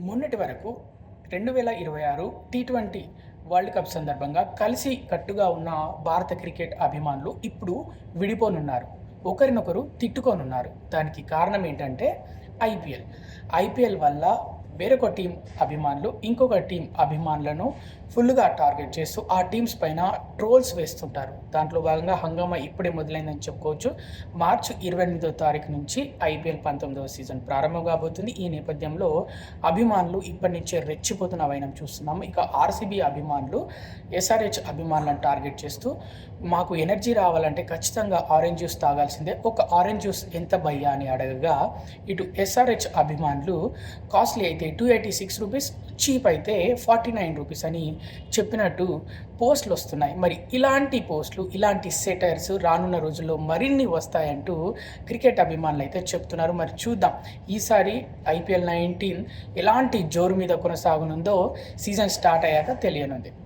మొన్నటి వరకు 2026 T20 world cup సందర్భంగా కలిసి కట్టుగా ఉన్న భారత క్రికెట్ అభిమానులు ఇప్పుడు విడిపోనున్నారు. ఒకరినొకరు తిట్టుకోనున్నారు. దానికి కారణం ఏంటంటే ఐపీఎల్. ఐపీఎల్ వల్ల వేరొక టీం అభిమానులు ఇంకొక టీం అభిమానులను ఫుల్గా టార్గెట్ చేస్తూ ఆ టీమ్స్ పైన ట్రోల్స్ వేస్తుంటారు. దాంట్లో భాగంగా హంగామా ఇప్పుడే మొదలైందని చెప్పుకోవచ్చు. మార్చి 28వ తారీఖు నుంచి ఐపీఎల్ 19వ సీజన్ ప్రారంభం కాబోతుంది. ఈ నేపథ్యంలో అభిమానులు ఇప్పటి నుంచే రెచ్చిపోతున్న వైనం చూస్తున్నాము. ఇక ఆర్సీబీ అభిమానులు ఎస్ఆర్హెచ్ అభిమానులను టార్గెట్ చేస్తూ మాకు ఎనర్జీ రావాలంటే ఖచ్చితంగా ఆరెంజ్ జ్యూస్ తాగాల్సిందే, ఒక ఆరెంజ్ జ్యూస్ ఎంత భయ్యా అని అడగగా ఇటు ఎస్ఆర్హెచ్ అభిమానులు కాస్ట్లీ అయితే 286 రూపీస్, చీప్ అయితే 49 రూపీస్ అని చెప్పినట్టు పోస్టులు వస్తున్నాయి. మరి ఇలాంటి పోస్టులు, ఇలాంటి సెటైర్స్ రానున్న రోజుల్లో మరిన్ని వస్తాయంటూ క్రికెట్ అభిమానులు అయితే చెప్తున్నారు. మరి చూద్దాం ఈసారి ఐపీఎల్ 19 ఎలాంటి జోరు మీద కొనసాగనుందో సీజన్ స్టార్ట్ అయ్యాక తెలియనుంది.